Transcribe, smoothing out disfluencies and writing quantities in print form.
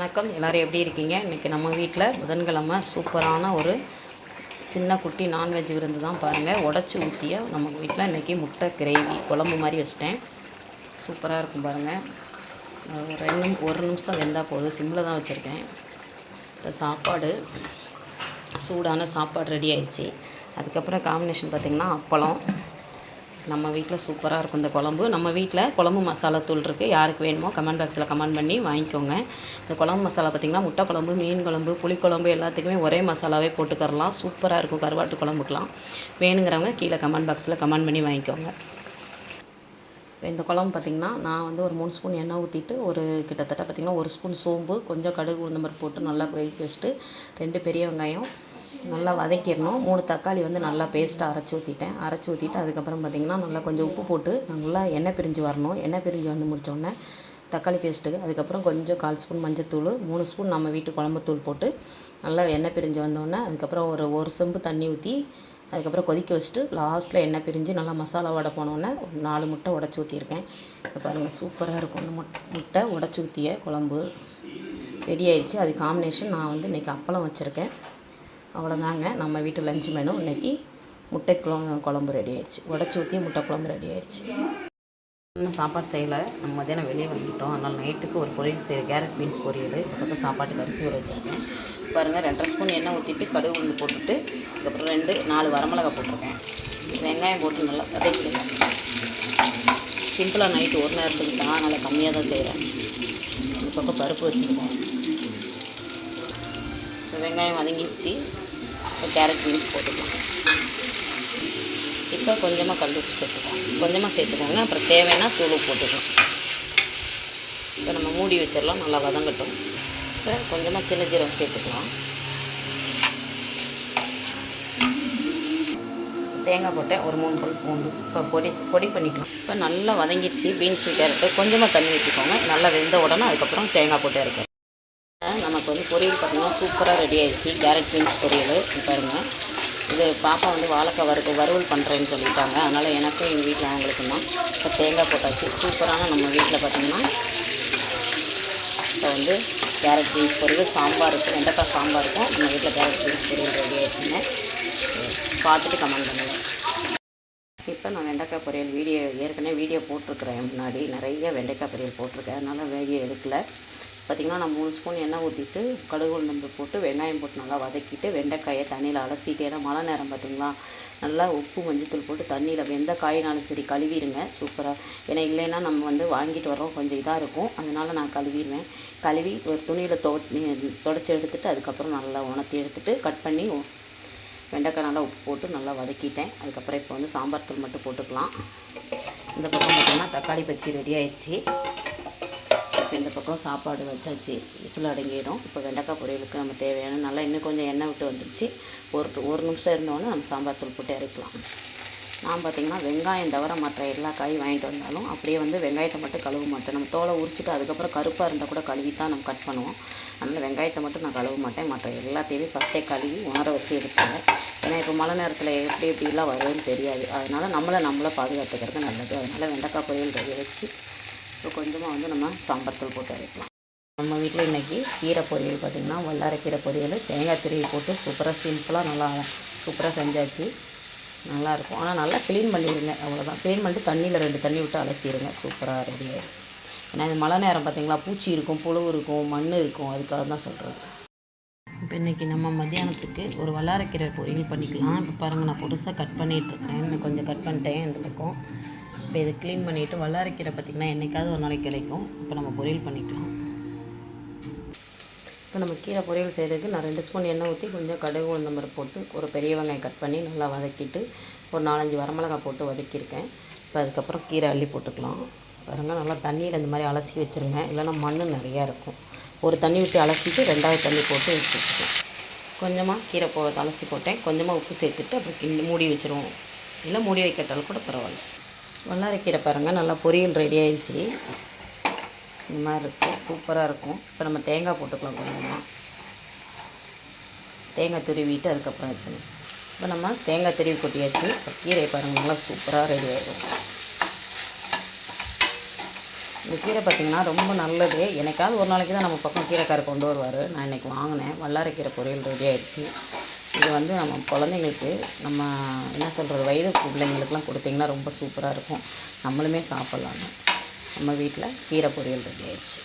வணக்கம், எல்லோரும் எப்படி இருக்கீங்க? இன்றைக்கி நம்ம வீட்டில் புதன்கிழமை சூப்பரான ஒரு சின்ன குட்டி நான்வெஜ் விருந்து தான் பாருங்கள். உடச்சி ஊற்றிய நம்ம வீட்டில் இன்றைக்கி முட்டை கிரேவி குழம்பு மாதிரி வச்சிட்டேன். சூப்பராக இருக்கும் பாருங்கள். ஒரு நிமிஷம் வெந்தால் போதும், சிம்மில் தான் வச்சுருக்கேன். இப்போ சாப்பாடு சூடான சாப்பாடு ரெடி ஆயிடுச்சு. அதுக்கப்புறம் காம்பினேஷன் பார்த்திங்கன்னா அப்பளம். நம்ம வீட்டில் சூப்பராக இருக்கும் இந்த குழம்பு. நம்ம வீட்டில் குழம்பு மசாலா தூள் இருக்குது. யாருக்கு வேணுமோ கமெண்ட் பாக்ஸில் கமெண்ட் பண்ணி வாங்கிக்கோங்க. இந்த குழம்பு மசாலா பார்த்திங்கன்னா முட்டை குழம்பு, மீன் குழம்பு, புளிக்குழம்பு எல்லாத்துக்குமே ஒரே மசாலாவே போட்டுக்கரலாம். சூப்பராக இருக்கும் கருவாட்டு குழம்புக்கெலாம். வேணுங்கிறவங்க கீழே கமெண்ட் பாக்ஸில் கமெண்ட் பண்ணி வாங்கிக்கோங்க. இப்போ இந்த குழம்பு பார்த்திங்கன்னா நான் ஒரு 3 ஸ்பூன் எண்ணெய் ஊற்றிட்டு கிட்டத்தட்ட பார்த்திங்கன்னா 1 ஸ்பூன் சோம்பு, கொஞ்சம் கடுகு உளுந்தம்பருப்பு போட்டு நல்லா கொதிக்க வச்சுட்டு 2 பெரிய வெங்காயம் நல்லா வதக்கிடணும். 3 தக்காளி நல்லா பேஸ்ட்டாக அரைச்சி ஊற்றிட்டு அதுக்கப்புறம் பார்த்திங்கன்னா நல்லா கொஞ்சம் உப்பு போட்டு நல்லா எண்ணெய் பிரிஞ்சு வரணும். எண்ணெய் பிரிஞ்சு வந்து முடித்தோடனே தக்காளி பேஸ்ட்டுக்கு அதுக்கப்புறம் கொஞ்சம் 1/4 ஸ்பூன் மஞ்சத்தூள், 3 ஸ்பூன் நம்ம வீட்டு குழம்புத்தூள் போட்டு நல்லா எண்ணெய் பிரிஞ்சு வந்தோடனே அதுக்கப்புறம் ஒரு செம்பு தண்ணி ஊற்றி அதுக்கப்புறம் கொதிக்க வச்சுட்டு லாஸ்ட்டில் எண்ணெய் பிரிஞ்சு நல்லா மசாலா வடை போனோடனே 4 முட்டை உடச்சி ஊற்றிருக்கேன். இப்போ பாருங்கள் சூப்பராக இருக்கும். இந்த முட்டை உடச்சி ஊற்றிய குழம்பு ரெடி ஆயிடுச்சு. அது காம்பினேஷன் நான் இன்றைக்கி அப்பளம் வச்சுருக்கேன். அவ்வளோதாங்க நம்ம வீட்டு லஞ்ச் மெனு. இன்றைக்கி முட்டை குழம்பு ரெடி ஆயிடுச்சு. உடச்சி ஊற்றிய முட்டை குழம்பு ரெடி ஆயிடுச்சு. இன்னும் சாப்பாடு செய்யலை, நம்ம மத்தியானம் வெளியே வாங்கிட்டோம். அதனால் நைட்டுக்கு ஒரு பொரியல் செய்ய கேரட் பீன்ஸ் பொரியல். பக்கத்தில் சாப்பாட்டுக்கு அரிசி ஊற வச்சுருக்கேன். பாருங்கள் 2.5 ஸ்பூன் எண்ணெய் ஊற்றிட்டு கடுகு உளுந்து போட்டுட்டு அதுக்கப்புறம் 4 வரமிளகா போட்டிருக்கேன். வெங்காயம் போட்டு நல்லா வதக்கிடுவேன். சிம்பிளாக நைட்டு ஒரு நேரத்துக்கு தான், நல்லா கம்மியாக தான் செய்கிறேன். இந்த பக்கம் பருப்பு வச்சுருக்கேன். வெங்காயம் வதங்கிடுச்சு. இப்போ கேரட் பீன்ஸ் போட்டுக்கலாம். இப்போ கொஞ்சமாக கல் உப்பு சேர்த்துக்கோங்க. அப்புறம் தேவைன்னா தூள் போட்டுக்கலாம். இப்போ நம்ம மூடி வச்சிடலாம், நல்லா வதங்கட்டும். இப்போ கொஞ்சமாக சின்ன ஜீரகம் சேர்த்துக்கலாம். தேங்காய் போட்டேன், ஒரு 3 பல் பூண்டு. இப்போ பொடி பண்ணிக்கலாம். இப்போ நல்லா வதங்கிடுச்சு பீன்ஸு கேரட்டு. கொஞ்சமாக தண்ணி ஊற்றிக்கோங்க. நல்லா வெந்த உடனே அதுக்கப்புறம் தேங்காய் போட்டே இருக்கும். நமக்கு பொரியல் பார்த்திங்கன்னா சூப்பராக ரெடி ஆகிடுச்சு. கேரட் பீன்ஸ் பொரியல் பாருங்கள். இது பாப்பா வாழைக்காய் வறுவல் பண்ணுறேன்னு சொல்லிட்டாங்க. அதனால் எனக்கும் எங்கள் வீட்டில் அவங்களுக்கு தான் இப்போ தேங்காய் போட்டாச்சு. சூப்பரான நம்ம வீட்டில் பார்த்திங்கன்னா இப்போ கேரட் பீன்ஸ் பொரியல் சாம்பாருக்கு வெண்டைக்காய் சாம்பாருக்கும் நம்ம வீட்டில் கேரட் பீன்ஸ் பொரியல் ரெடி ஆகிடுச்சுங்க. பார்த்துட்டு கமெண்ட் பண்ணுங்கள். இப்போ நான் வெண்டைக்காய் பொரியல் ஏற்கனவே வீடியோ போட்டிருக்கிறேன். முன்னாடி நிறைய வெண்டைக்காய் பொரியல் போட்டிருக்கேன். அதனால் வீடியோ எடுக்கலை. பார்த்திங்கன்னா நான் 3 ஸ்பூன் எண்ணெய் ஊற்றிட்டு கடுகு உளுந்து போட்டு வெங்காயம் போட்டு நல்லா வதக்கிட்டு வெண்டைக்காயை தண்ணியில் அலசிட்டு, ஏன்னா மழை நேரம் பார்த்திங்களா, நல்லா உப்பு மஞ்சத்தூள் போட்டு தண்ணியில் வெந்த காயினாலும் சரி கழுவிடுங்க. சூப்பராக. ஏன்னா இல்லைன்னா நம்ம வாங்கிட்டு வரோம் கொஞ்சம் இதாக இருக்கும். அதனால் நான் கழுவிடுவேன். கழுவி ஒரு துணியில் துடைச்சி எடுத்துகிட்டு அதுக்கப்புறம் நல்லா உணர்த்தி எடுத்துகிட்டு கட் பண்ணி வெண்டைக்காய் நல்லா உப்பு போட்டு நல்லா வதக்கிட்டேன். அதுக்கப்புறம் இப்போ சாம்பார் தூள் மட்டும் போட்டுக்கலாம். இந்த பக்கம் பார்த்திங்கன்னா தக்காளி பச்சி ரெடி ஆயிடுச்சு. இப்போ இந்த பக்கம் சாப்பாடு வச்சாச்சு, விசில் அடங்கிடும். இப்போ வெண்டைக்காய் பொரியலுக்கு நம்ம தேவையான நல்லா இன்னும் கொஞ்சம் எண்ணெய் விட்டு வந்துடுச்சு. ஒரு நிமிஷம் இருந்தோன்னே நம்ம சாம்பார் தூள் போட்டு இறக்கலாம். நான் பார்த்திங்கன்னா வெங்காயம் தவிர மற்ற எல்லா காயும் வாங்கிட்டு வந்தாலும் அப்படியே வெங்காயத்தை மட்டும் கழுவ மாட்டேன். நம்ம தோலை உரிச்சிட்டு அதுக்கப்புறம் கருப்பாக இருந்தால் கூட கழுவி தான் நம்ம கட் பண்ணுவோம். அதனால் வெங்காயத்தை மட்டும் நான் கழுவ மாட்டேன். மற்ற எல்லாத்தையுமே ஃபஸ்ட்டே கழுவி உணர வச்சு எடுப்பேன். ஏன்னா இப்போ மழை நேரத்தில் எப்படிலாம் வருதுன்னு தெரியாது. அதனால் நம்மளை பாதுகாத்துக்கிறது நல்லது. அதனால் வெண்டைக்காய் பொரியல் ரெடி வச்சு இப்போ கொஞ்சமாக நம்ம சாம்பார் தூள் போட்டு அரைக்கலாம். நம்ம வீட்டில் இன்றைக்கி கீரை பொரியல் பார்த்திங்கன்னா வல்லாரைக்கீரை பொரியல் தேங்காய் திருவி போட்டு சூப்பராக சிம்பிளாக நல்லா சூப்பராக செஞ்சாச்சு. நல்லாயிருக்கும். ஆனால் நல்லா க்ளீன் பண்ணிடுங்க, அவ்வளோதான். க்ளீன் பண்ணிட்டு தண்ணியில் 2 தண்ணி விட்டு அலசிடுங்க. சூப்பராக ரெடி ஆகிடும். ஏன்னா இந்த மழை நேரம் பார்த்திங்களா, பூச்சி இருக்கும், புழு இருக்கும், மண் இருக்கும். அதுக்காக தான் சொல்கிறது. இப்போ இன்றைக்கி நம்ம மத்தியானத்துக்கு ஒரு வல்லாரைக்கீரை பொரியல் பண்ணிக்கலாம். இப்போ பாருங்கள், நான் புதுசாக கட் பண்ணிகிட்ருக்கிறேன். இன்னும் கொஞ்சம் கட் பண்ணிட்டேன் இந்த பக்கம். இப்போ இதை க்ளீன் பண்ணிவிட்டு வல்லாரைக்கீரை பார்த்திங்கன்னா என்றைக்காவது ஒரு நாளைக்கு கிடைக்கும். இப்போ நம்ம பொரியல் பண்ணிக்கலாம். இப்போ நம்ம கீரை பொரியல் செய்கிறதுக்கு நான் 2 ஸ்பூன் எண்ணெய் ஊற்றி கொஞ்சம் கடுகு உளுந்தம்பருப்பு போட்டு ஒரு பெரிய வெங்காயம் கட் பண்ணி நல்லா வதக்கிட்டு ஒரு 4-5 வரமிளகாய் போட்டு வதக்கியிருக்கேன். இப்போ அதுக்கப்புறம் கீரை அள்ளி போட்டுக்கலாம். பாருங்கள், நல்லா தண்ணியில் இந்த மாதிரி அலசி வச்சுருங்க, இல்லைன்னா மண் நிறையா இருக்கும். ஒரு தண்ணி விட்டு அலசிட்டு 2வது தண்ணி போட்டு வச்சுருக்கேன். கொஞ்சமாக கீரை அலசி போட்டேன். கொஞ்சமாக உப்பு சேர்த்துட்டு அப்புறம் மூடி வச்சுருவோம். இல்லை மூடி வைக்கட்டாலும் கூட பரவாயில்ல. வல்லாரைக்கீரை பாருங்கள் நல்லா பொரியல் ரெடி ஆகிடுச்சு. இந்த மாதிரி இருக்குது, சூப்பராக இருக்கும். இப்போ நம்ம தேங்காய் போட்டுக்கலாம். கொஞ்சமாக தேங்காய் துருவிட்டு அதுக்கப்புறம் இது பண்ணி இப்போ நம்ம தேங்காய் துருவி கொட்டியாச்சு. இப்போ கீரை பாருங்கள் நல்லா சூப்பராக ரெடி ஆகிடும். இந்த கீரை பார்த்திங்கன்னா ரொம்ப நல்லது. என்னைக்காவது ஒரு நாளைக்கு தான் நம்ம பக்கம் கீரைக்காரர் கொண்டு வருவார். நான் இன்றைக்கி வாங்கினேன். வல்லாரைக்கீரை பொரியல் ரெடி ஆயிடுச்சு. இது வந்து நம்ம குழந்தைங்களுக்கு நம்ம என்ன சொல்கிறது, வயது பிள்ளைங்களுக்கெலாம் கொடுத்திங்கன்னா ரொம்ப சூப்பராக இருக்கும். நம்மளுமே சாப்பிட்லாங்க. நம்ம வீட்டில் கீரை பொரியல் ரெடி ஆயிடுச்சு.